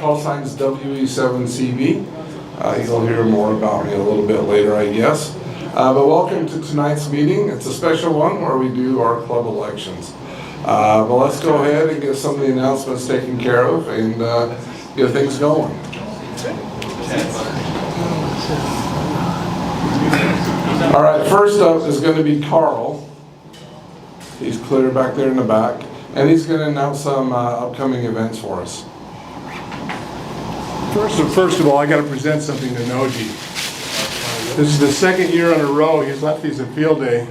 call sign is WE7CB. You'll hear more about me a little bit later, I guess. But welcome to tonight's meeting. It's a special one where we do our club elections. But let's go ahead and get some of the announcements taken care of and get things going. All right, first up is going to be Carl. He's clear back there in the back, and he's going to announce some upcoming events for us. First of all, I got to present something to Noji. This is the second year in a row he's left these at field day.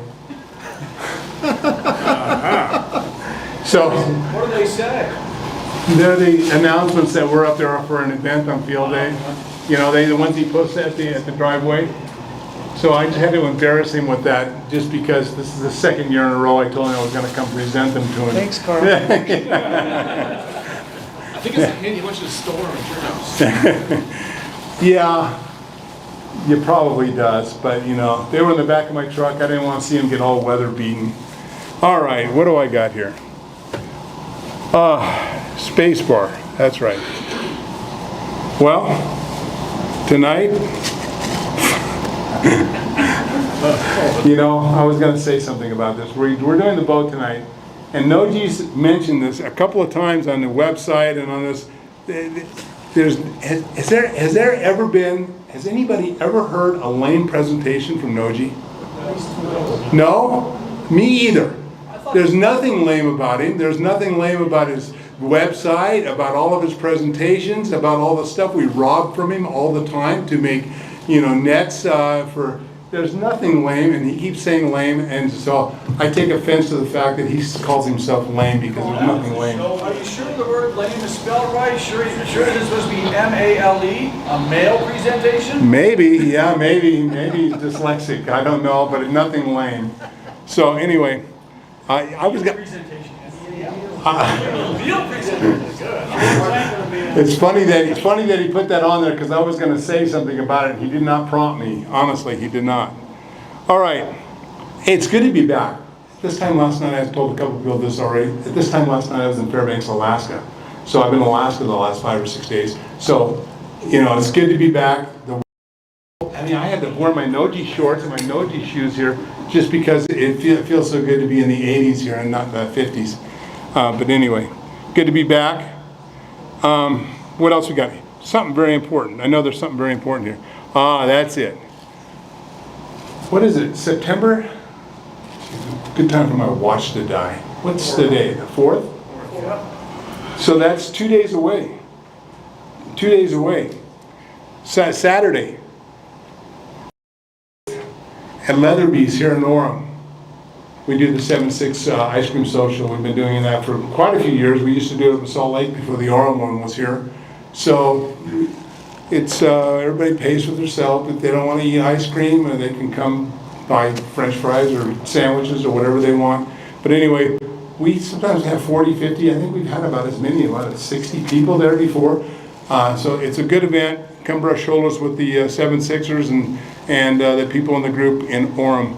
So, what do they say? They're the announcements that we're up there for an event on field day. You know, the ones he puts at the driveway. So I just had to embarrass him with that, just because this is the second year in a row I told him I was going to come present them to him. Thanks, Carl. I think it's a hint he wants you to store them at your house. Yeah, it probably does, but you know, they were in the back of my truck. I didn't want to see them get all weather beaten. All right, what do I got here? Space bar, that's right. Well, tonight, you know, I was going to say something about this. We're doing the boat tonight, and Noji's mentioned this a couple of times on the website and on this. Has anybody ever heard a lame presentation from Noji? No? Me either. There's nothing lame about him. There's nothing lame about his website, about all of his presentations, about all the stuff we rob from him all the time to make, you know, nets for. There's nothing lame, and he keeps saying lame, and so I take offense to the fact that he calls himself lame because there's nothing lame. So are you sure the word lame is spelled right? Sure it's supposed to be M-A-L-E, a male presentation? Maybe, yeah, maybe he's dyslexic. I don't know, but nothing lame. So anyway, I was got. Real presentation is good. It's funny that he put that on there because I was going to say something about it. He did not prompt me. Honestly, he did not. All right, hey, it's good to be back. This time last night, I told a couple people this already. At this time last night, I was in Fairbanks, Alaska. So I've been in Alaska the last 5 or 6 days. So, you know, it's good to be back. I mean, I had to wear my Noji shorts and my Noji shoes here just because it feels so good to be in the 80s here and not the 50s. But anyway, good to be back. What else we got? Something very important. I know there's something very important here. That's it. What is it? September? Good time for my watch to die. What's the day? The 4th? So that's 2 days away. 2 days away. Saturday. At Leatherby's here in Orem. We do the 7-6 ice cream social. We've been doing that for quite a few years. We used to do it in Salt Lake before the Orem one was here. So it's everybody pays for themselves. If they don't want to eat ice cream, they can come buy French fries or sandwiches or whatever they want. But anyway, we sometimes have 40, 50. I think we've had about as many, about 60 people there before. So it's a good event. Come brush shoulders with the 7-6ers and the people in the group in Orem.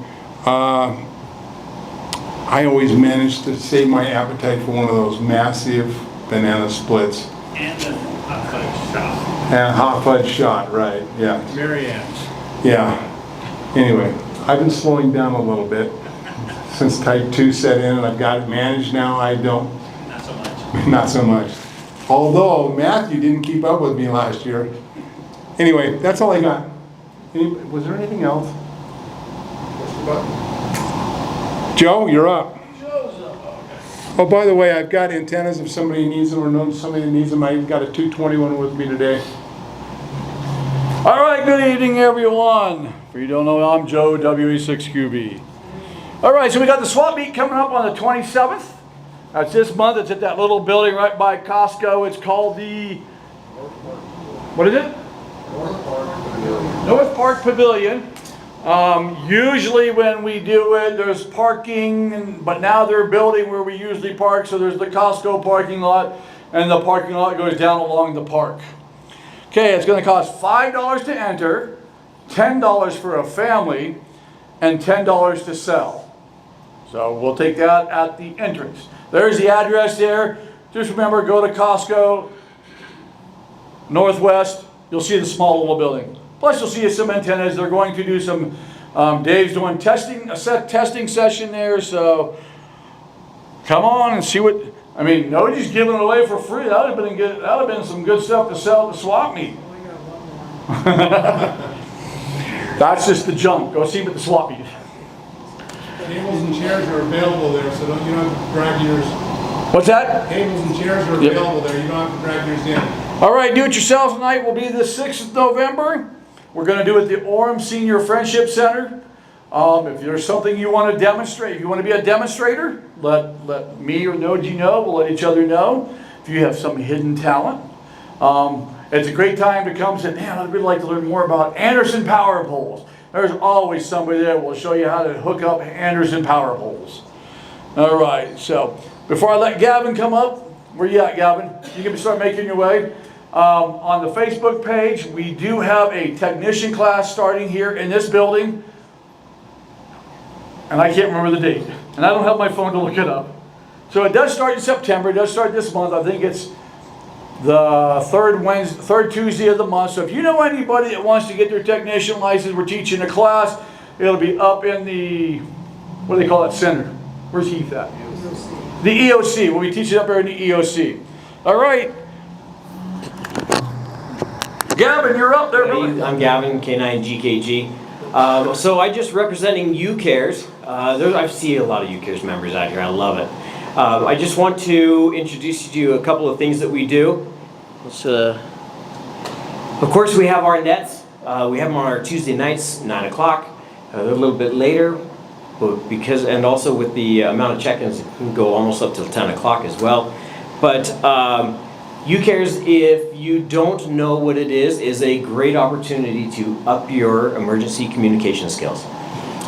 I always manage to save my appetite for one of those massive banana splits. And a hot fudge shot. And a hot fudge shot, right, yeah. Marianne's. Yeah. Anyway, I've been slowing down a little bit since type 2 set in and I've got it managed now. I don't. Not so much. Not so much. Although Matthew didn't keep up with me last year. Anyway, that's all I got. Was there anything else? Joe, you're up. Joe's up. Oh, by the way, I've got antennas if somebody needs them or knows somebody that needs them. I've got a 221 with me today. All right, good evening, everyone. For you don't know, I'm Joe, WE6QB. All right, so we got the swap meet coming up on the 27th. That's this month. It's at that little building right by Costco. It's called the, what is it? North Park Pavilion. Usually when we do it, there's parking, but now they're building where we usually park, so there's the Costco parking lot, and the parking lot goes down along the park. Okay, it's going to cost $5 to enter, $10 for a family, and $10 to sell. So we'll take that at the entrance. There's the address there. Just remember, go to Costco, northwest, you'll see the small little building. Plus you'll see some antennas. They're going to do some, Dave's doing testing, a testing session there, so come on and see what, I mean, Noji's giving it away for free. That would have been good, that would have been some good stuff to sell at the swap meet. That's just the junk. Go see him at the swap meet. Tables and chairs are available there, so you don't have to drag yours. What's that? Tables and chairs are available there, you don't have to drag yours in. All right, do it yourself night will be the 6th of November. We're going to do it at the Orem Senior Friendship Center. If there's something you want to demonstrate, if you want to be a demonstrator, let me or Noji know. We'll let each other know if you have some hidden talent. It's a great time to come and say, man, I'd really like to learn more about Anderson power poles. There's always somebody there who will show you how to hook up Anderson power poles. All right, so before I let Gavin come up, where you at, Gavin? You can start making your way. On the Facebook page, we do have a technician class starting here in this building. And I can't remember the date. And I don't have my phone to look it up. So it does start in September. It does start this month. I think it's the third Tuesday of the month. So if you know anybody that wants to get their technician license, we're teaching a class. It'll be up in the, what do they call that center? Where's Heath at? The EOC. We'll be teaching up there in the EOC. All right. Gavin, you're up there. Hey, I'm Gavin, KNØJI GKG. So I just representing UCARES. I see a lot of UCARES members out here. I love it. I just want to introduce you to a couple of things that we do. Of course, we have our nets. We have them on our Tuesday nights, 9 o'clock. They're a little bit later, but and also with the amount of check-ins, it can go almost up till 10 o'clock as well. But UCARES, if you don't know what it is a great opportunity to up your emergency communication skills.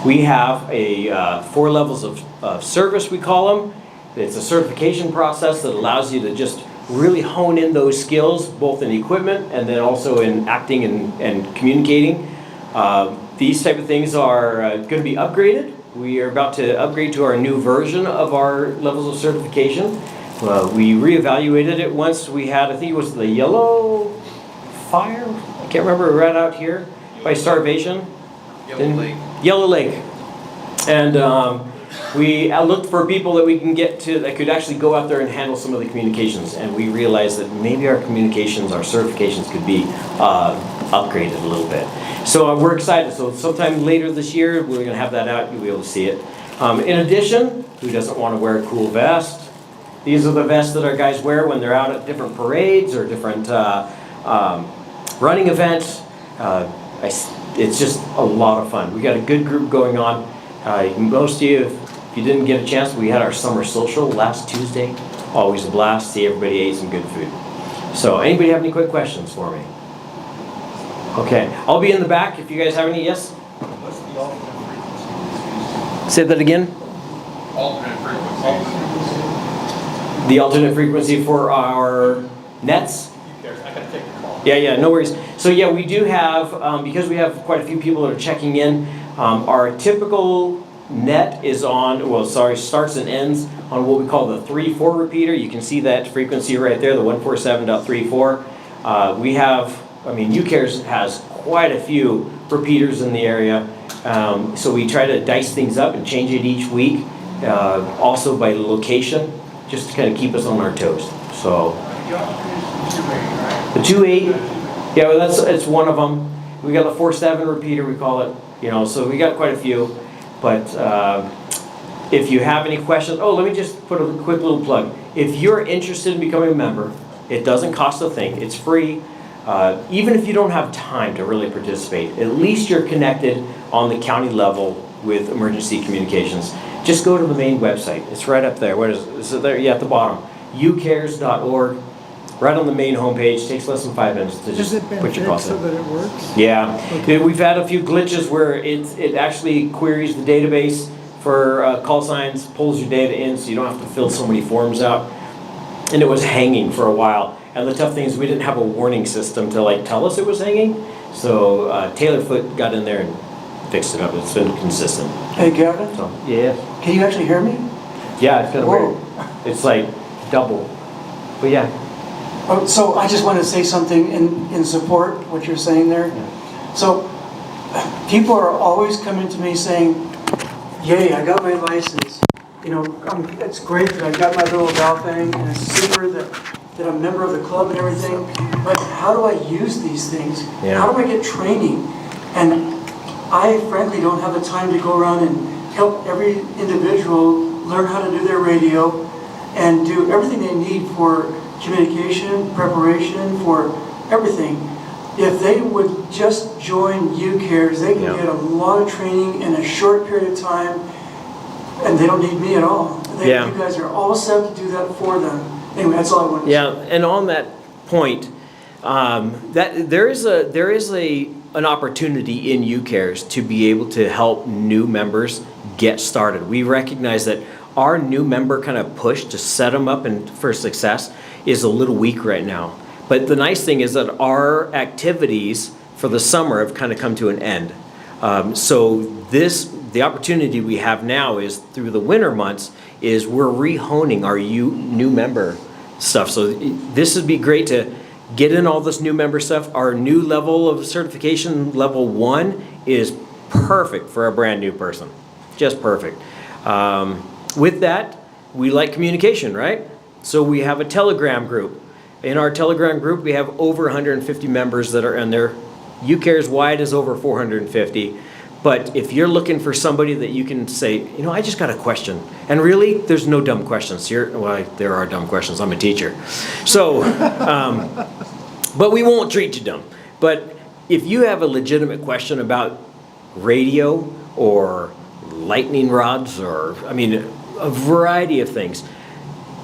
We have 4 levels of service, we call them. It's a certification process that allows you to just really hone in those skills, both in equipment and then also in acting and communicating. These type of things are going to be upgraded. We are about to upgrade to our new version of our levels of certification. We reevaluated it once. We had, I think it was the Yellow Fire? I can't remember, right out here by Starvation. Yellow Lake. And we looked for people that we can get to that could actually go out there and handle some of the communications. And we realized that maybe our communications, our certifications could be upgraded a little bit. So we're excited. So sometime later this year, we're going to have that out. You'll be able to see it. In addition, who doesn't want to wear a cool vest? These are the vests that our guys wear when they're out at different parades or different running events. It's just a lot of fun. We got a good group going on. Most of you, if you didn't get a chance, we had our summer social last Tuesday. Always a blast. See, everybody ate some good food. So anybody have any quick questions for me? Okay, I'll be in the back if you guys have any. Yes? What's the alternate frequency? Say that again. Alternate frequency. The alternate frequency for our nets? I gotta take a call. Yeah, no worries. So yeah, we do have, because we have quite a few people that are checking in, our typical net is on, starts and ends on what we call the 3-4 repeater. You can see that frequency right there, the 147.34. We have, UCARES has quite a few repeaters in the area. So we try to dice things up and change it each week, also by location, just to kind of keep us on our toes. So the 2.8, yeah, well, it's one of them. We got the 4.7 repeater, we call it. So we got quite a few. But if you have any questions, let me just put a quick little plug. If you're interested in becoming a member, it doesn't cost a thing. It's free. Even if you don't have time to really participate, at least you're connected on the county level with emergency communications. Just go to the main website. It's right up there. Where is it there? Yeah, at the bottom. ucares.org. Right on the main homepage. Takes less than 5 minutes to just put your call in. So that it works? Yeah. Okay. We've had a few glitches where it actually queries the database for call signs, pulls your data in so you don't have to fill so many forms out. And it was hanging for a while. And the tough thing is we didn't have a warning system to tell us it was hanging. So Taylor Foote got in there and fixed it up. It's been consistent. Hey, Gavin, So, yeah. can you actually hear me? Yeah, it's kind of Whoa. weird. It's like double. But yeah. Oh, so I just want to say something in support of what you're saying there. So people are always coming to me saying, yay, I got my license. You know, it's great that I got my little valve thing, and it's super that I'm a member of the club and everything, but how do I use these things? Yeah. How do I get training? And I frankly don't have the time to go around and help every individual learn how to do their radio and do everything they need for communication, preparation, for everything. If they would just join UCARES, they can Yeah. get a lot of training in a short period of time, and they don't need me at all. Yeah. You guys are all set to do that for them. Anyway, that's all I wanted to say. Yeah, and on that point, that there is an opportunity in UCARES to be able to help new members get started. We recognize that our new member kind of push to set them up and for success is a little weak right now. But the nice thing is that our activities for the summer have kind of come to an end. So the opportunity we have now is through the winter months is we're rehoning our new member stuff. So this would be great to get in all this new member stuff. Our new level of certification, level 1, is perfect for a brand new person. Just perfect. With that, we like communication, right? So we have a Telegram group. In our Telegram group, we have over 150 members that are in there. UCARES wide is over 450. But if you're looking for somebody that you can say, you know, I just got a question. And really, there's no dumb questions here. Well, there are dumb questions. I'm a teacher. So, but we won't treat you dumb. But if you have a legitimate question about radio or lightning rods or, I mean, a variety of things,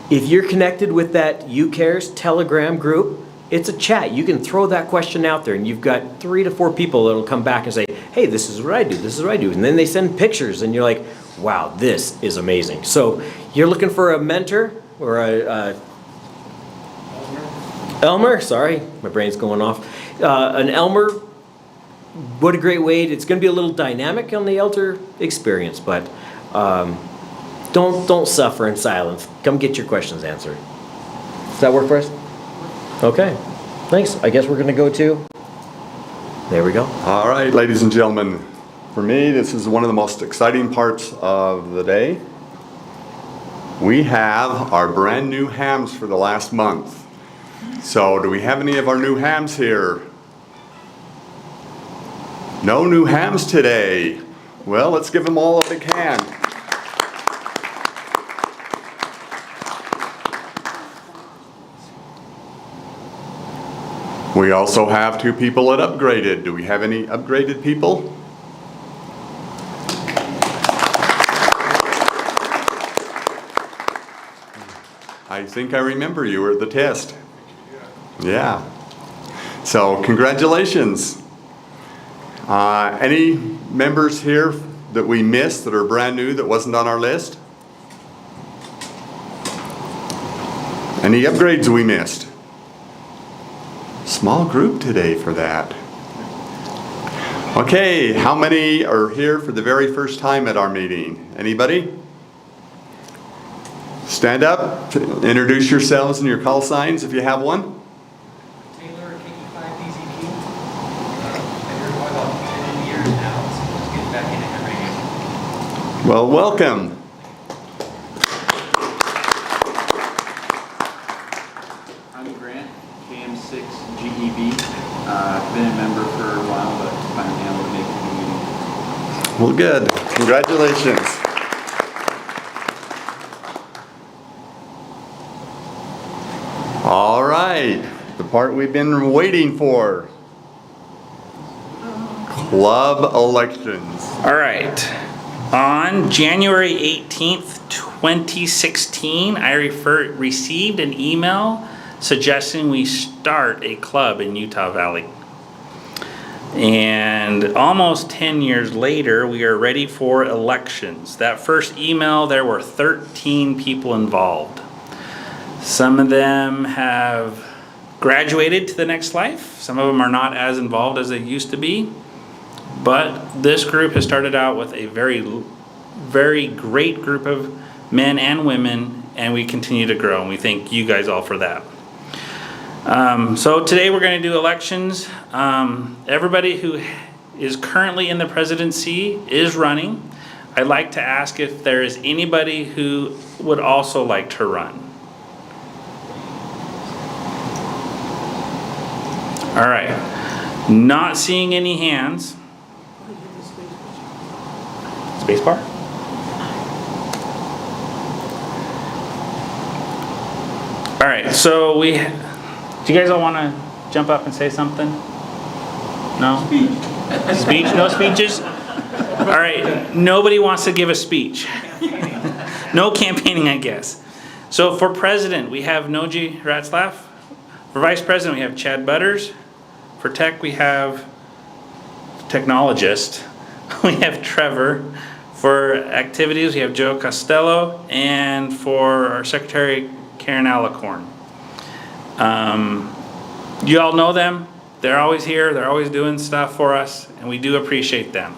if you're connected with that UCARES Telegram group, it's a chat. You can throw that question out there and you've got 3 to 4 people that'll come back and say, hey, this is what I do, this is what I do. And then they send pictures and you're like, wow, this is amazing. So you're looking for a mentor or Elmer, sorry, my brain's going off. An Elmer, what a great way. It's going to be a little dynamic on the Elder experience, but don't suffer in silence. Come get your questions answered. Does that work for us? Okay, thanks. I guess we're going to go to, there we go. All right, ladies and gentlemen, for me, this is one of the most exciting parts of the day. We have our brand new hams for the last month. So do we have any of our new hams here? No new hams today. Well, let's give them all a big hand. We also have 2 people that upgraded. Do we have any upgraded people? I think I remember you were at the test. Yeah. So congratulations. Any members here that we missed that are brand new that wasn't on our list? Any upgrades we missed? Small group today for that. Okay, how many are here for the very first time at our meeting? Anybody? Stand up, introduce yourselves and your call signs if you have one. Taylor, KNØJI. I've been for about 10 years now, so just getting back into radio. Well, welcome. I'm Grant, KM6 GEB. I've been a member for a while, but finally able to make the meeting. Well, good. Congratulations. All right, the part we've been waiting for. Club elections. All right. On January 18th, 2016, I received an email suggesting we start a club in Utah Valley. And almost 10 years later, we are ready for elections. That first email, there were 13 people involved. Some of them have graduated to the next life. Some of them are not as involved as they used to be. But this group has started out with a very, very great group of men and women, and we continue to grow, and we thank you guys all for that. So today we're going to do elections. Everybody who is currently in the presidency is running. I'd like to ask if there is anybody who would also like to run. All right. Not seeing any hands. Spacebar? All right, so do you guys all want to jump up and say something? No? Speech? No speeches? All right, nobody wants to give a speech. No campaigning, I guess. So for president, we have Noji Ratzlaff. For vice president, we have Chad Butters. For tech, we have technologist. We have Trevor. For activities, we have Joe Costello. And for our secretary, Karen Alicorn. You all know them. They're always here. They're always doing stuff for us, and we do appreciate them.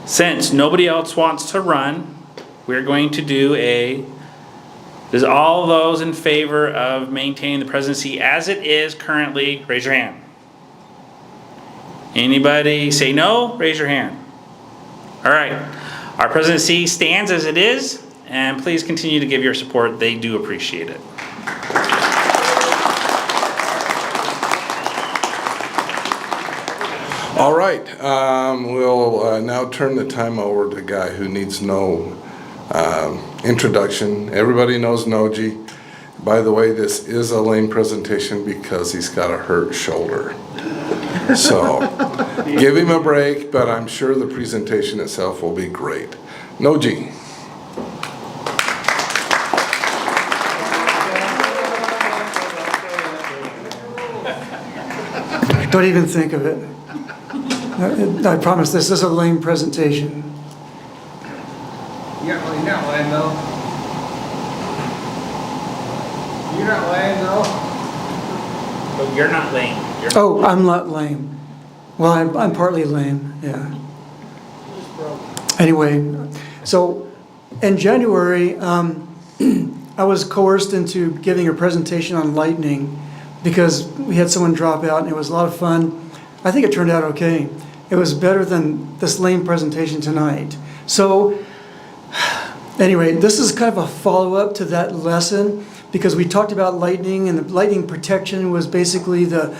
Since nobody else wants to run, we're going to do does all those in favor of maintaining the presidency as it is currently, raise your hand. Anybody say no? Raise your hand. All right. Our presidency stands as it is, and please continue to give your support. They do appreciate it. All right, we'll now turn the time over to a guy who needs no introduction. Everybody knows Noji. By the way, this is a lame presentation because he's got a hurt shoulder. So give him a break, but I'm sure the presentation itself will be great. Noji. Don't even think of it. I promise this is a lame presentation. You're not lame though. You're not lame though. But you're not lame. Oh, I'm not lame. Well, I'm partly lame, yeah. Anyway, so in January, I was coerced into giving a presentation on lightning because we had someone drop out and it was a lot of fun. I think it turned out okay. It was better than this lame presentation tonight. So anyway, this is kind of a follow-up to that lesson because we talked about lightning, and the lightning protection was basically the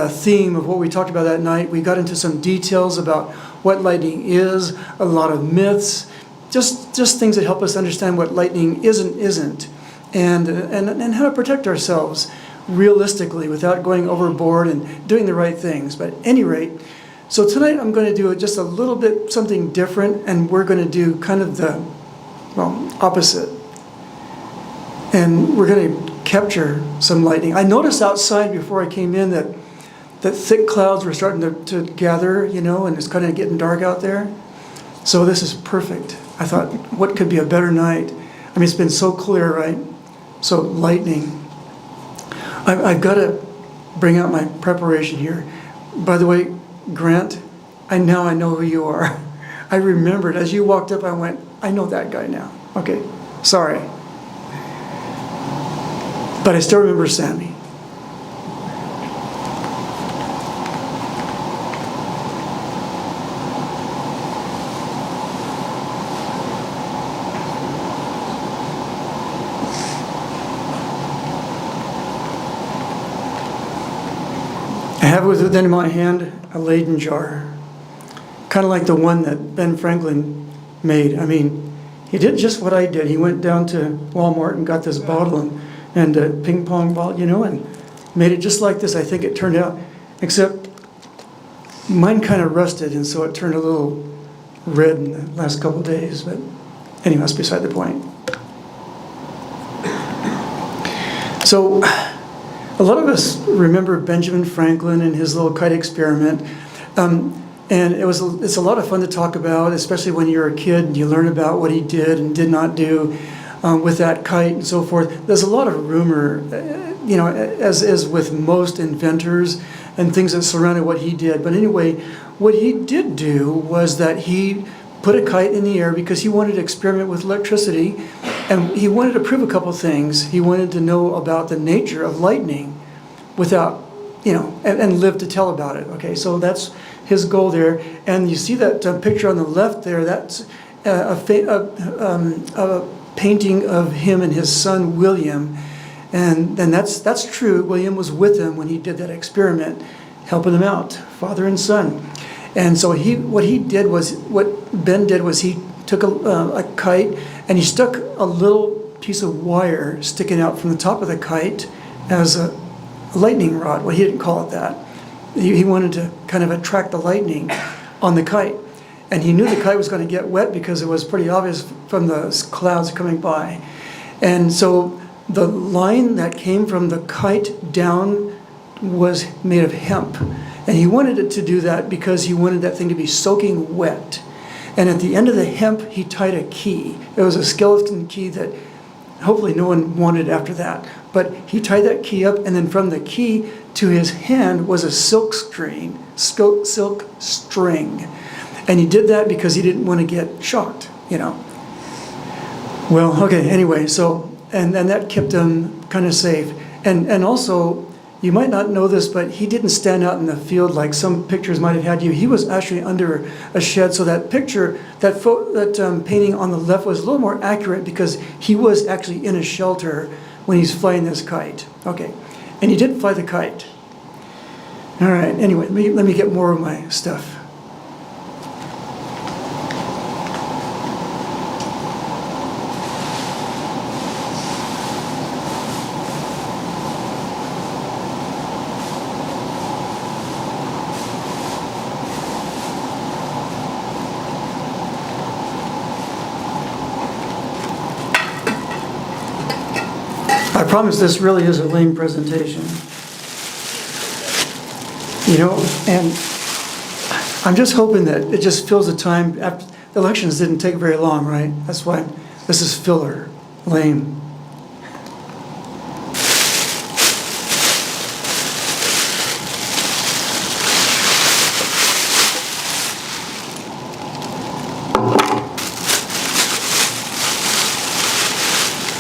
theme of what we talked about that night. We got into some details about what lightning is, a lot of myths, just things that help us understand what lightning isn't, and how to protect ourselves realistically without going overboard and doing the right things. But at any rate, so tonight I'm going to do just a little bit something different, and we're going to do kind of the opposite. And we're going to capture some lightning. I noticed outside before I came in that thick clouds were starting to gather, and it's kind of getting dark out there. So this is perfect. I thought, what could be a better night? I mean, it's been so clear, right? So lightning. I've got to bring out my preparation here. By the way, Grant, I know who you are. I remembered as you walked up, I went, I know that guy now. Okay, sorry. But I still remember Sammy. I have within my hand a Leyden jar, kind of like the one that Ben Franklin made. I mean, he did just what I did. He went down to Walmart and got this bottle and a ping pong ball, and made it just like this. I think it turned out, except mine kind of rusted, and so it turned a little red in the last couple of days. But anyway, that's beside the point. So a lot of us remember Benjamin Franklin and his little kite experiment. And it's a lot of fun to talk about, especially when you're a kid and you learn about what he did and did not do with that kite and so forth. There's a lot of rumor, as is with most inventors and things that surrounded what he did. But anyway, what he did do was that he put a kite in the air because he wanted to experiment with electricity, and he wanted to prove a couple things. He wanted to know about the nature of lightning, without, and live to tell about it. Okay, so that's his goal there. And you see that picture on the left there, that's a painting of him and his son William. And that's true. William was with him when he did that experiment, helping him out, father and son. And so what Ben did was he took a kite and he stuck a little piece of wire sticking out from the top of the kite as a lightning rod. Well, he didn't call it that. He wanted to kind of attract the lightning on the kite. And he knew the kite was going to get wet because it was pretty obvious from the clouds coming by. And so the line that came from the kite down was made of hemp. And he wanted it to do that because he wanted that thing to be soaking wet. And at the end of the hemp, he tied a key. It was a skeleton key that hopefully no one wanted after that. But he tied that key up, and then from the key to his hand was a silk string. And he did that because he didn't want to get shocked, Well, okay, anyway, so, and that kept him kind of safe. And also, you might not know this, but he didn't stand out in the field like some pictures might have had you. He was actually under a shed, so that picture, that painting on the left was a little more accurate because he was actually in a shelter when he's flying this kite. Okay, and he did fly the kite. All right, anyway, let me get more of my stuff. I promise this really is a lame presentation. And I'm just hoping that it just fills the time. After the elections didn't take very long, right? That's why this is filler, lame.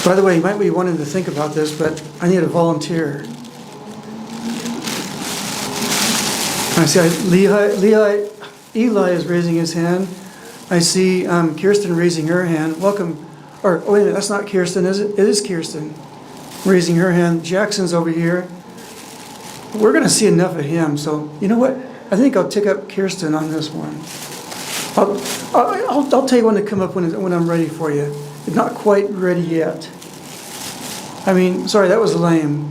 By the way, you might be wanting to think about this, but I need a volunteer. I see Eli is raising his hand. I see Kirsten raising her hand. Welcome. Or, wait a minute, that's not Kirsten, is it? It is Kirsten raising her hand. Jackson's over here. We're going to see enough of him, so you know what? I think I'll take up Kirsten on this one. I'll tell you when to come up when I'm ready for you. Not quite ready yet. Sorry, that was lame.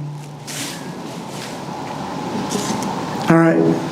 All right.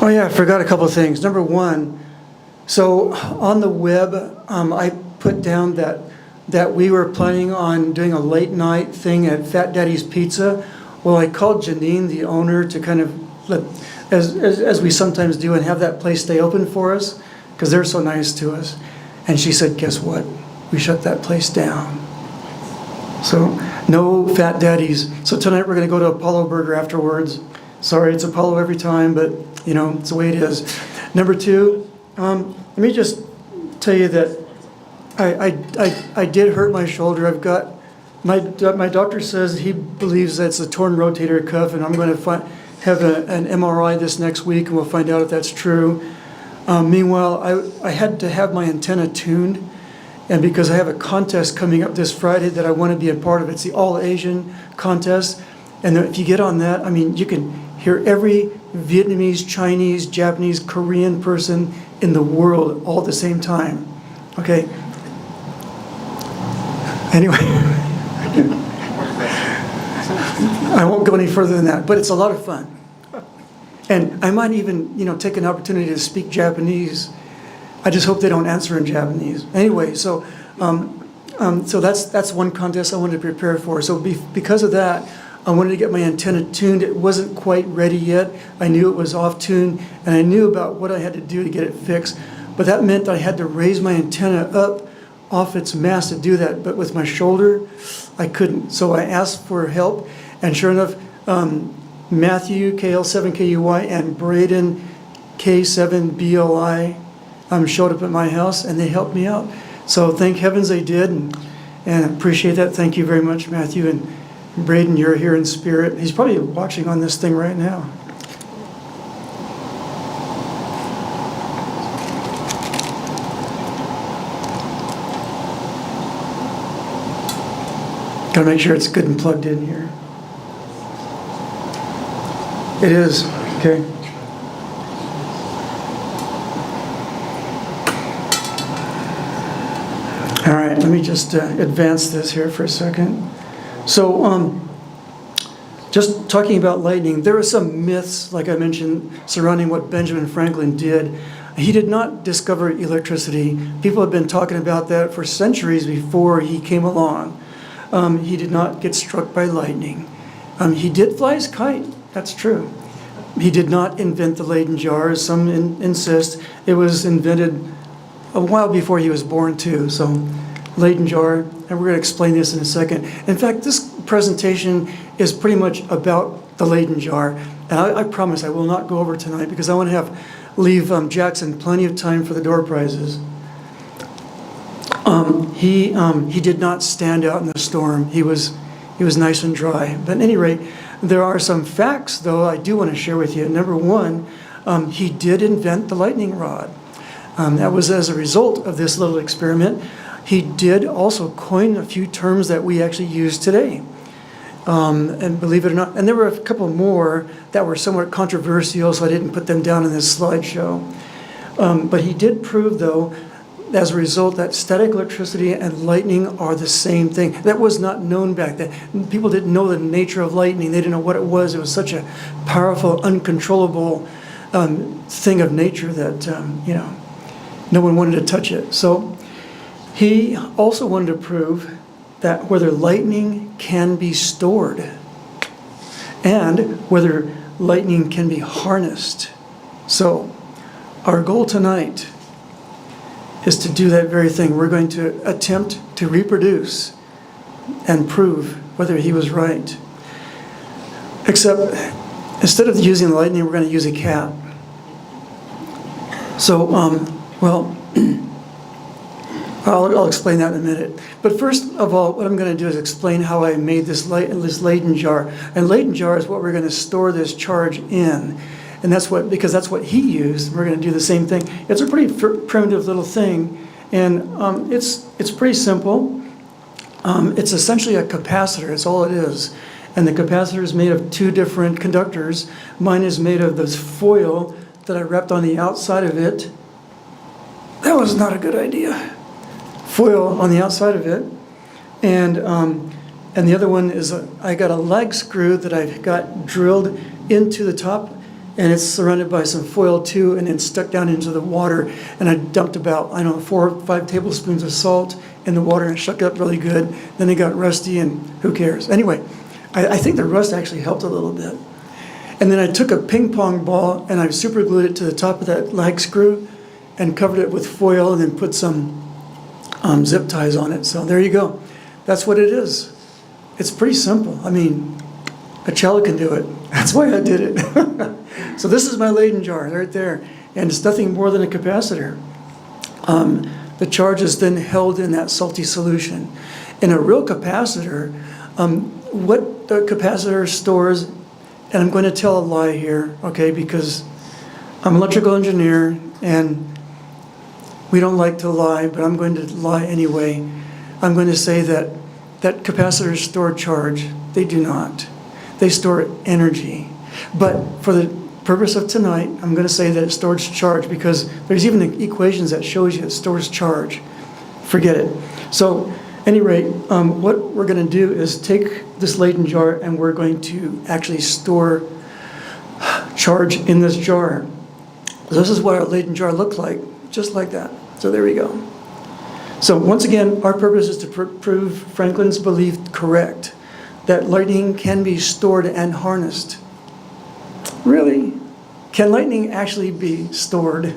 Oh yeah, I forgot a couple of things. Number one, so on the web, I put down that we were planning on doing a late night thing at Fat Daddy's Pizza. Well, I called Janine, the owner, to kind of let, as we sometimes do, and have that place stay open for us, because they're so nice to us. And she said, guess what? We shut that place down. So no Fat Daddy's. So tonight we're going to go to Apollo Burger afterwards. Sorry, it's Apollo every time, but it's the way it is. Number two, let me just tell you that I did hurt my shoulder. I've got, my doctor says he believes that's a torn rotator cuff, and I'm going to have an MRI this next week, and we'll find out if that's true. Meanwhile, I had to have my antenna tuned, and because I have a contest coming up this Friday that I want to be a part of. It's the All Asian contest, And if you get on that, I mean, you can hear every Vietnamese, Chinese, Japanese, Korean person in the world all at the same time. Okay? Anyway, I won't go any further than that, but it's a lot of fun. And I might even, take an opportunity to speak Japanese. I just hope they don't answer in Japanese. Anyway, so that's one contest I wanted to prepare for. So because of that, I wanted to get my antenna tuned. It wasn't quite ready yet. I knew it was off tune, and I knew about what I had to do to get it fixed. But that meant I had to raise my antenna up off its mast to do that. But with my shoulder, I couldn't. So I asked for help, and sure enough, Matthew, KL7KUY, and Braden, K7BLI, showed up at my house, and they helped me out. So thank heavens they did, and appreciate that. Thank you very much, Matthew. And Braden, you're here in spirit. He's probably watching on this thing right now. Gotta make sure it's good and plugged in here. It is, okay. All right, let me just advance this here for a second. So, just talking about lightning, there are some myths, like I mentioned, surrounding what Benjamin Franklin did. He did not discover electricity. People have been talking about that for centuries before he came along. He did not get struck by lightning. He did fly his kite, that's true. He did not invent the Leyden jar, as some insist. It was invented a while before he was born too. So Leyden jar, and we're going to explain this in a second. In fact, this presentation is pretty much about the Leyden jar. And I promise I will not go over tonight because I want to leave Jackson plenty of time for the door prizes. He did not stand out in the storm. He was nice and dry. But at any rate, there are some facts, though, I do want to share with you. Number one, he did invent the lightning rod. That was as a result of this little experiment. He did also coin a few terms that we actually use today. And believe it or not, and there were a couple more that were somewhat controversial, so I didn't put them down in this slideshow. But he did prove, though, as a result, that static electricity and lightning are the same thing. That was not known back then. People didn't know the nature of lightning. They didn't know what it was. It was such a powerful, uncontrollable thing of nature that, no one wanted to touch it. So he also wanted to prove that whether lightning can be stored and whether lightning can be harnessed. So our goal tonight is to do that very thing. We're going to attempt to reproduce and prove whether he was right. Except, instead of using lightning, we're going to use a cat. So, I'll explain that in a minute. But first of all, what I'm going to do is explain how I made this Leyden jar. And Leyden jar is what we're going to store this charge in. And because that's what he used. We're going to do the same thing. It's a pretty primitive little thing, and it's pretty simple. It's essentially a capacitor. It's all it is. And the capacitor is made of two different conductors. Mine is made of this foil that I wrapped on the outside of it. That was not a good idea. Foil on the outside of it, and the other one is I got a lag screw that I've got drilled into the top. And it's surrounded by some foil too, and then stuck down into the water. And I dumped about, 4 or 5 tablespoons of salt in the water and shook it up really good. Then it got rusty, and who cares? Anyway, I think the rust actually helped a little bit. And then I took a ping pong ball and I super glued it to the top of that lag screw and covered it with foil and then put some zip ties on it. So there you go. That's what it is. It's pretty simple. I mean, a child can do it. That's why I did it. So this is my Leyden jar right there, and it's nothing more than a capacitor. The charge is then held in that salty solution. In a real capacitor, what the capacitor stores, and I'm going to tell a lie here, okay, because I'm an electrical engineer, and we don't like to lie, but I'm going to lie anyway. I'm going to say that capacitors store charge. They do not. they store energy. But for the purpose of tonight, I'm going to say that it stores charge because there's even equations that shows you it stores charge. Forget it. So, at any rate, what we're going to do is take this Leyden jar and we're going to actually store charge in this jar. This is what our Leyden jar looked like, just like that. So there we go. So once again, our purpose is to prove Franklin's belief correct, that lightning can be stored and harnessed. Really? Can lightning actually be stored?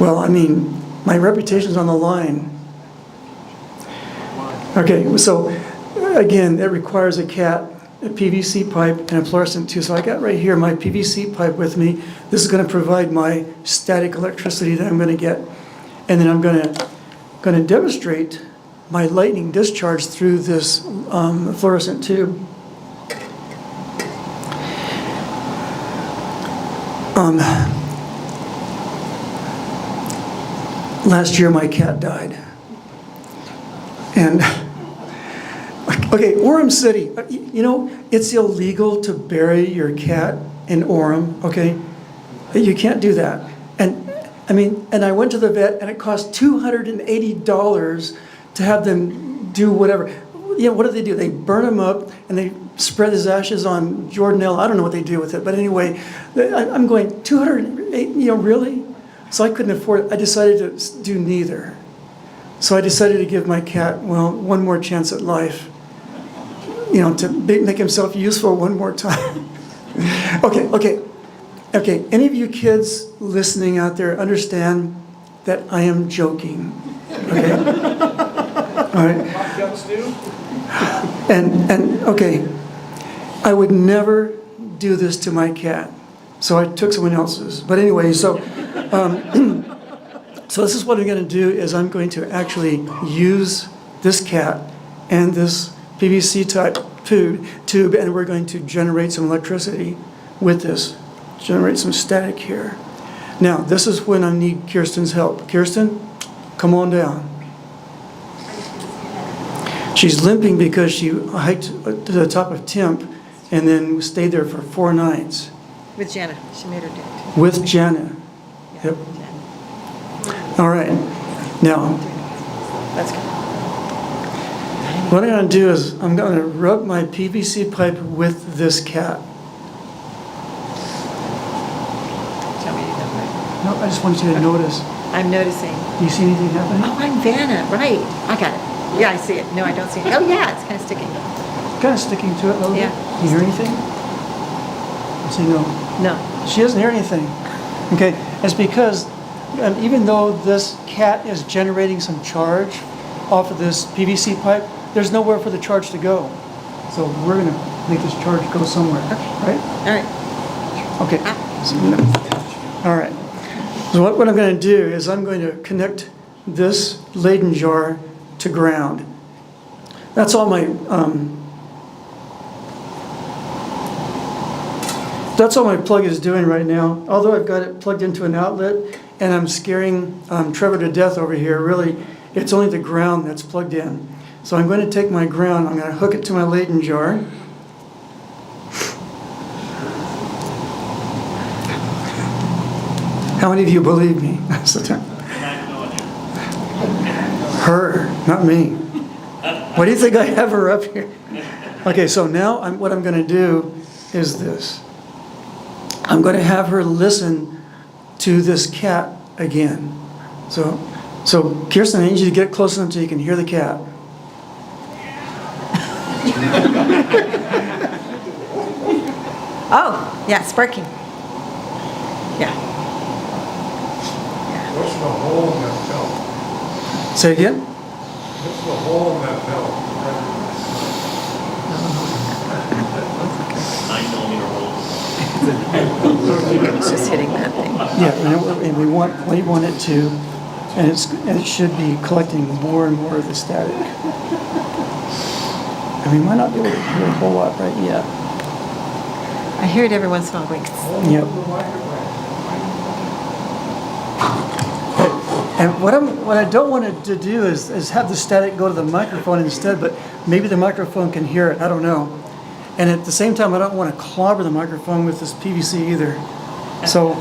Well, I mean, my reputation's on the line. Okay, so again, it requires a cat, a PVC pipe, and a fluorescent tube. So I got right here my PVC pipe with me. This is going to provide my static electricity that I'm going to get. And then I'm going to demonstrate my lightning discharge through this fluorescent tube. Last year my cat died. And, okay, Orem City, you know, it's illegal to bury your cat in Orem, okay? You can't do that. And, I mean, and I went to the vet and it cost $280 to have them do whatever. You know, what do? They burn them up and they spread his ashes on Jordanelle. I don't know what they do with it, but anyway, I'm going, 208, you know, really? So I couldn't afford it. I decided to do neither. So I decided to give my cat, well, one more chance at life. You know, to make himself useful one more time. Okay. Any of you kids listening out there understand that I am joking? Okay. All right. And okay, I would never do this to my cat, so I took someone else's. But anyway, so so this is what I'm going to do is I'm going to actually use this cat and this PVC type tube, and we're going to generate some electricity with this. Generate some static here. Now, this is when I need Kirsten's help. Kirsten, come on down. She's limping because she hiked to the top of Temp and then stayed there for 4 nights. With Jana. She made her do it. With Jana. Yep. All right. Now, That's good. what I'm going to do is I'm going to rub my PVC pipe with this cat. Tell me that right. No, I just want you to notice. I'm noticing. Do you see anything happening? Oh, I'm Vanna. Right. I got it. Yeah, I see it. No, I don't see it. Oh, yeah, it's kind of sticking. Kind of sticking to it a little Yeah. bit. Do you hear anything? I say no. No. She doesn't hear anything. Okay, it's because even though this cat is generating some charge off of this PVC pipe, there's nowhere for the charge to go. So we're going to make this charge go somewhere, right? All right. Okay. All right. So what I'm going to do is I'm going to connect this Leyden jar to ground. That's all my plug is doing right now. Although I've got it plugged into an outlet and I'm scaring Trevor to death over here, really, it's only the ground that's plugged in. So I'm going to take my ground, I'm going to hook it to my Leyden jar. How many of you believe me? Her, not me. Why do you think I have her up here? Okay, so now what I'm going to do is this. I'm going to have her listen to this cat again. So Kirsten, I need you to get close enough so you can hear the cat. Oh, yeah, it's barking. Yeah. What's the hole in that belt? Say again? What's the hole in that belt? 9mm holes. It's just hitting that thing. Yeah, and we want it to, and it should be collecting more and more of the static. And we might not be able to hear a whole lot right yet. I hear it every once in a while going. Yep. And what I don't want it to do is have the static go to the microphone instead, but maybe the microphone can hear it. I don't know. And at the same time, I don't want to clobber the microphone with this PVC either. So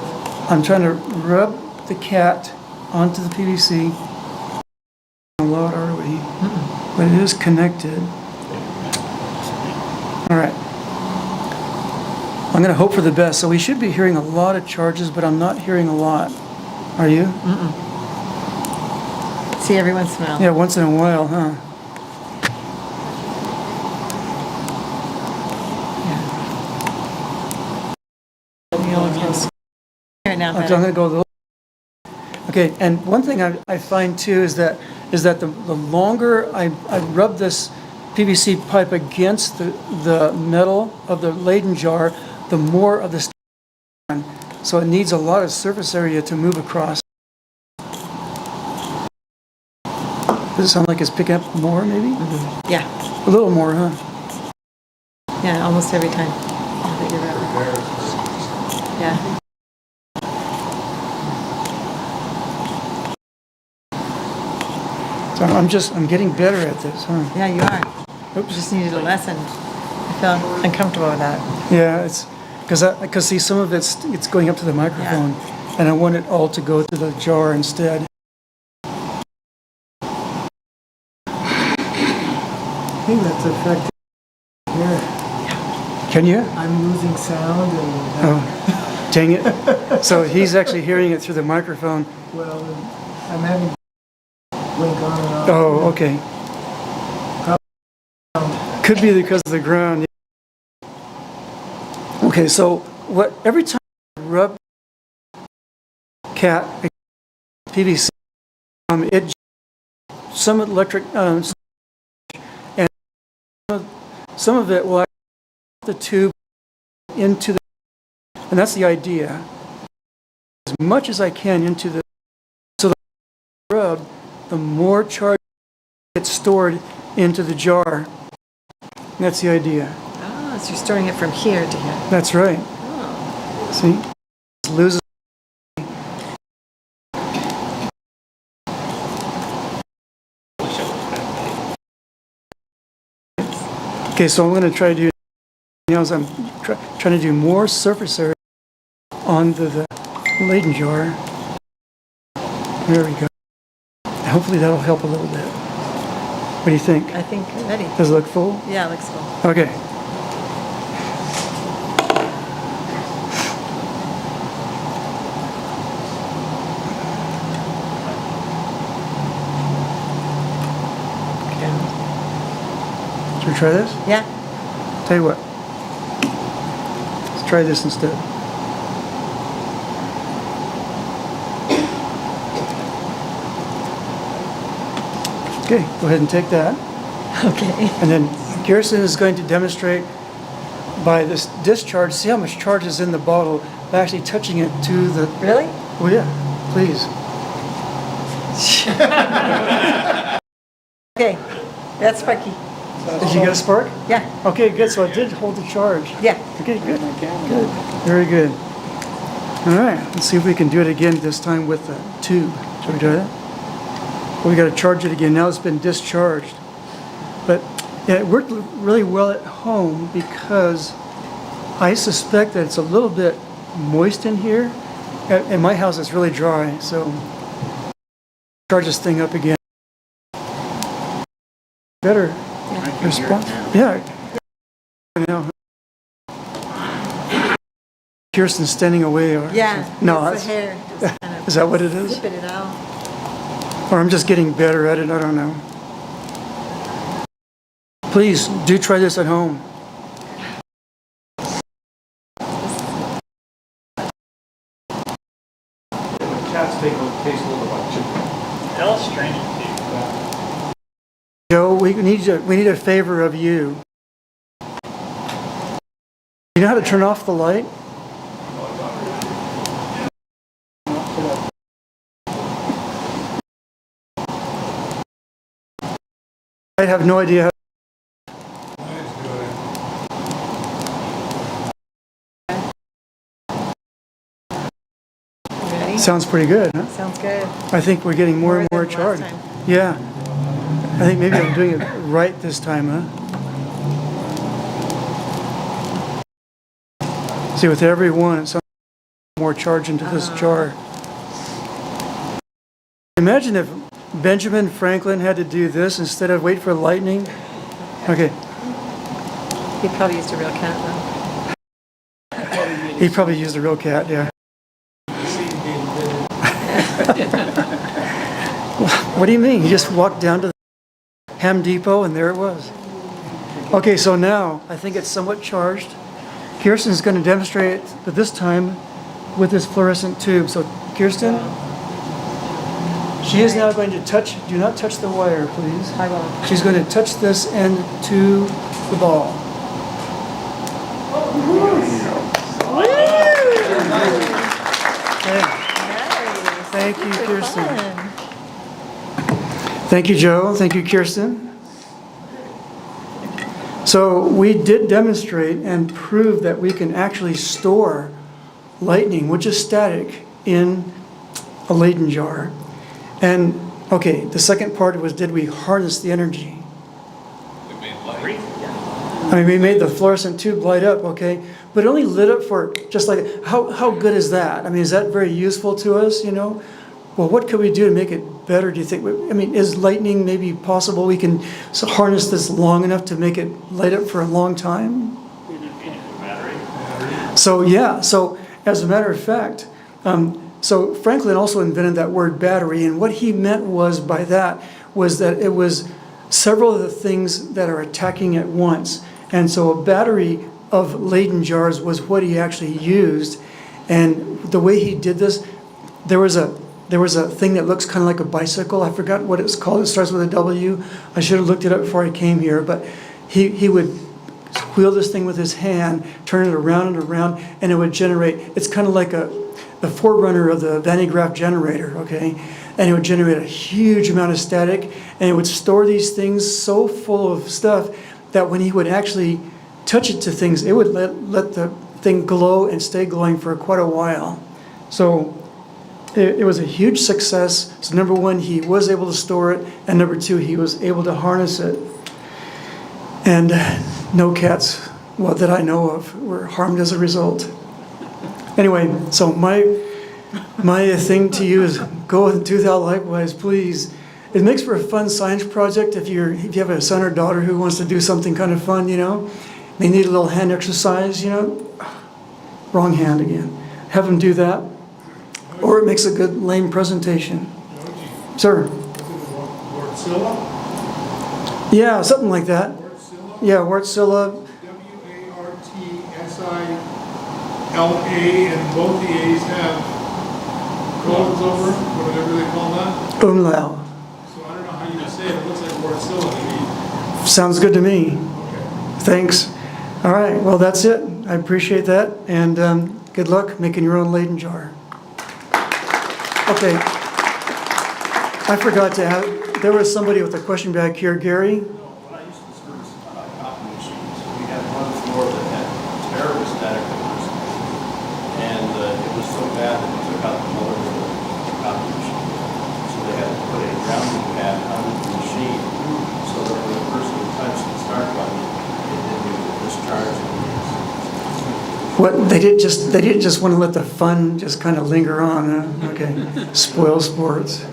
I'm trying to rub the cat onto the PVC. A lot, are we? But it is connected. All right. I'm going to hope for the best. So we should be hearing a lot of charges, but I'm not hearing a lot. Are you? See every once in a while. Yeah, once in a while, huh? Here now, I'm better. going to go a little. Okay, and one thing I find too is that the longer I rub this PVC pipe against the metal of the Leyden jar, the more of the stuff on. So it needs a lot of surface area to move across. Does it sound like it's picking up more, maybe? Yeah, A little more, huh? yeah, almost every time. Yeah, that you're right. Yeah. So I'm getting better at this, huh? Yeah, you are. Oops. Just needed a lesson. I felt uncomfortable with that. Yeah, it's because see, some of it's going up to the microphone, and I want it all to go to the jar instead. I think that's affecting here. Can you? I'm losing sound and, Oh, dang it! So he's actually hearing it through the microphone. well, I'm having blink on and off. Oh, okay. Could be because of the ground. Okay, so every time I rub cat PVC, it some electric and some of it will the tube into the, and that's the idea. As much as I can into the, so the rub, the more charge gets stored into the jar. And that's the idea. Oh, so you're storing it from here to here. That's right. Oh. See? It loses. Okay, so I'm going to try to do now is I'm trying to do more surface area on the Leyden jar. There we go. Hopefully that'll help a little bit. What do you think? I think you're ready. Does it look full? Yeah, it looks full. Okay. Should we try this? Yeah. Tell you what. Let's try this instead. Okay, go ahead and take that. Okay. And then Kirsten is going to demonstrate by this discharge, see how much charge is in the bottle by actually touching it to the... Really? Oh yeah, please. Okay. That's sparky. Did you get a spark? Yeah. Okay, good. So it did hold the charge. Yeah. Okay, good. Good. Very good. All right, let's see if we can do it again this time with the tube. Shall we try that? Well, we got to charge it again. Now it's been discharged. But yeah, it worked really well at home because I suspect that it's a little bit moist in here. In my house, it's really dry. So charge this thing up again. Better response. Yeah. Now, Kirsten's standing away. Or Yeah. no, It's the hair. Just kind of is that what it is? Spit it out. Or I'm just getting better at it. I don't know. Please do try this at home. Cats taste a little bit like chicken. Tell strange to Joe, we need a favor of you. You know how to turn off the light? I have no idea how. Ready? Sounds pretty good, huh? Sounds good. I think we're getting more and more than last charge. time. Yeah. I think maybe I'm doing it right this time, huh? See, with every one, it's more charge into this jar. Imagine if Benjamin Franklin had to do this instead of wait for lightning. Okay. He probably used a real cat though. He probably used a real cat, yeah. What do you mean? He just walked down to the Ham Depot and there it was. Okay, so now I think it's somewhat charged. Kirsten's going to demonstrate it, but this time with this fluorescent tube. So Kirsten, she is now going to touch, do not touch the wire, please. I won't. She's going to touch this end to the ball. Okay. Nice. Thank you, Super Kirsten. fun. Thank you, Joe. Thank you, Kirsten. So we did demonstrate and prove that we can actually store lightning, which is static, in a Leyden jar. And, okay, the second part was, did we harness the energy? I mean, we made the fluorescent tube light up, okay? But it only lit up for just like, how good is that? I mean, is that very useful to us, you know? Well, what could we do to make it better, do you think? I mean, is lightning maybe possible? We can harness this long enough to make it light up for a long time? So, yeah, so as a matter of fact, so Franklin also invented that word battery, and what he meant was by that was that it was several of the things that are attacking at once. And so a battery of Leyden jars was what he actually used. And the way he did this, there was a thing that looks kind of like a bicycle. I forgot what it's called. It starts with a W. I should have looked it up before I came here. But he would wheel this thing with his hand, turn it around and around, and it would generate. It's kind of like the forerunner of the Van de Graaff generator, okay? And it would generate a huge amount of static, and it would store these things so full of stuff that when he would actually touch it to things, it would let the thing glow and stay glowing for quite a while. So it was a huge success. So number one, he was able to store it, and number two, he was able to harness it. And no cats, well, that I know of, were harmed as a result. Anyway, so my thing to you is go and do thou likewise, please. It makes for a fun science project if you have a son or daughter who wants to do something kind of fun, you know. They need a little hand exercise, you know. Wrong hand again. Have them do that. Or it makes a good lame presentation. Sir? Wartzilla? Yeah, something like that. Yeah, Wartzilla. W-A-R-T-S-I-L-A, and both the A's have colons over them, whatever they call that. Umlaut. So I don't know how you would say it. It looks like Wartzilla to me. Sounds good to me. Okay. Thanks. All right, well, that's it. I appreciate that, and good luck making your own Leyden jar. Okay. I forgot to have, there was somebody with a question back here, Gary. When I used to service copy machines, we had one floor that had terrible static numbers. And it was so bad that we took out the motor of the copy machine. So they had to put a grounding pad under the machine so that when the person would touch the start button, it didn't discharge. What, they didn't just want to let the fun just kind of linger on, huh? Okay. Spoil sports.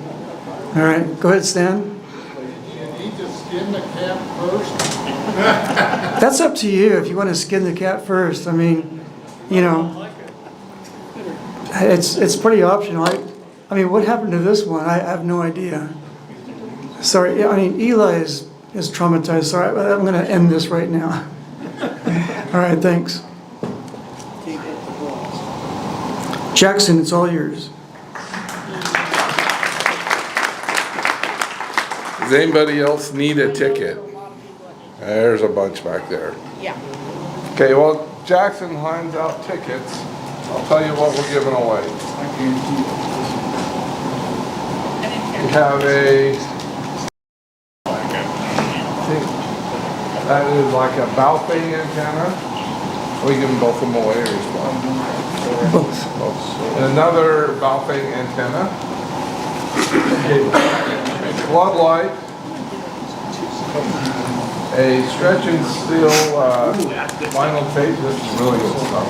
All right, go ahead, Stan. You need to skin the cat first. That's up to you if you want to skin the cat first. I mean, you know, it's pretty optional. I mean, what happened to this one? I have no idea. Sorry, I mean, Eli is traumatized. Sorry, I'm going to end this right now. All right, thanks. Jackson, it's all yours. Does anybody else need a ticket? There's a bunch back there. Yeah. Okay, well, Jackson hands out tickets. I'll tell you what we're giving away. We have that is like a Baofeng antenna. We give them both of them away or just one? Both. And another Baofeng antenna. A floodlight. A stretch and steel vinyl tape. This is really good stuff.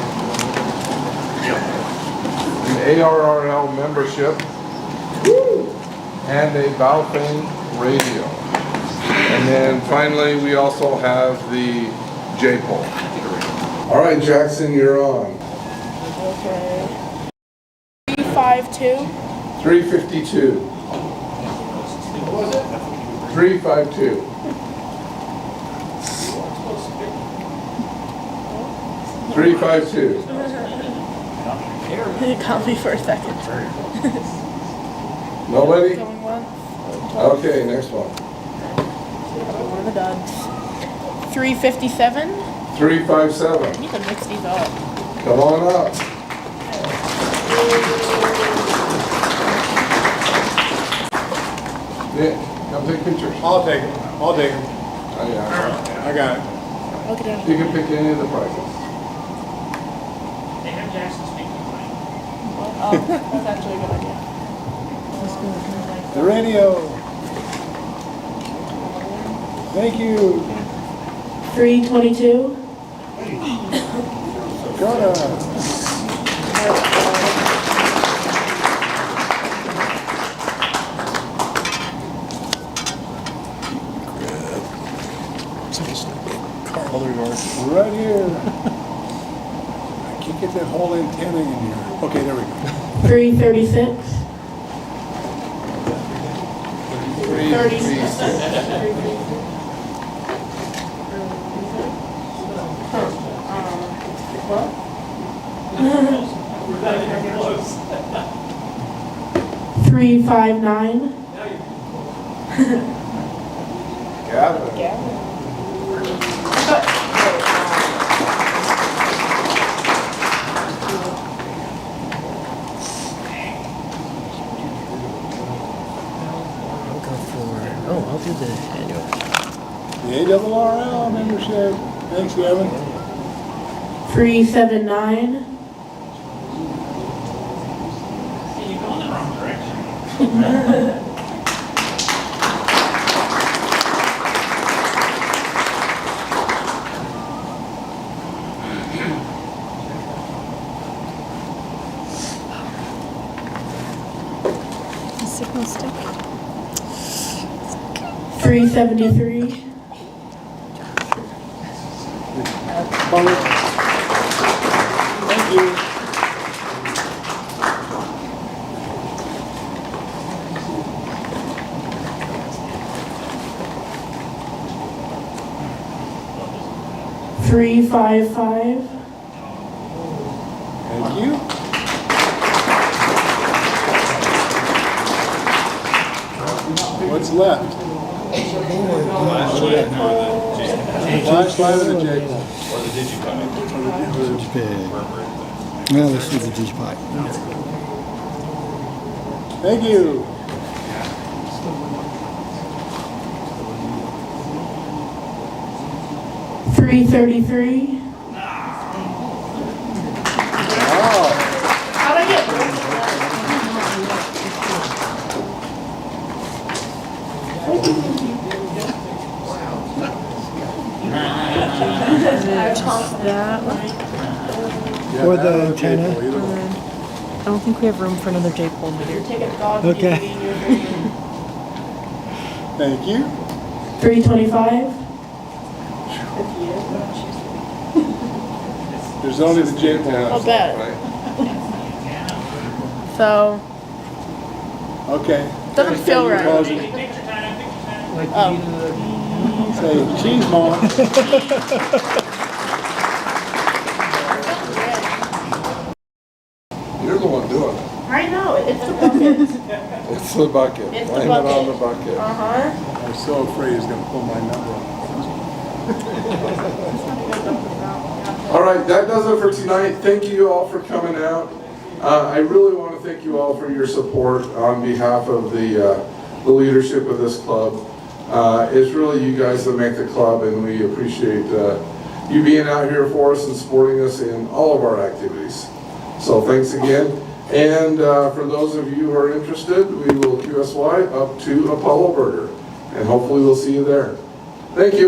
ARRL membership, and a Baofeng radio. And then finally, we also have the J-pole. All right, Jackson, you're on. Okay. 352. 352. What was it? 352. 352. It caught me for a second. Nobody? Going once. Okay, next one. One of the duds. 357. 357. I need to mix these up. Come on up. Nick, come take pictures. I'll take it. I'll take it. Oh, yeah. I got it. Okay. You can pick any of the prizes. They have Jackson speaking tonight. Oh, that's actually a good idea. The radio. Thank you. 322. Got it. Right here. I can't get that whole antenna in here. Okay, there we go. 336. 336. What? 359. Gavin. I'll do the annual. The ARRL membership. Thanks, Gavin. 379. You're going the wrong direction. 373. Thank you. Three, 5, 5. Thank you. What's left? Flashlight or the J-pole? Or the Digipie. No, this is the Digipie. Thank you. $333. Wow. How'd I get? That one. Yeah, Or that the or antenna. J-pole, either one. I don't think we have room for another J-pole here. Take a dog. Okay. Thank you. 325. There's only the J-pole I'll left. bet. Right? So, Okay. doesn't feel right. Close it. Oh. Say, cheese, Mom. You're the one doing it. I know, it's the bucket. It's the bucket. It's the Blame it on bucket. the bucket. Uh-huh. I'm so afraid he's gonna pull my number on. All right, that does it for tonight. Thank you all for coming out. I really want to thank you all for your support on behalf of the leadership of this club. It's really you guys that make the club, and we appreciate you being out here for us and supporting us in all of our activities. So thanks again. And for those of you who are interested, we will QSY up to Apollo Burger, and hopefully we'll see you there. Thank you.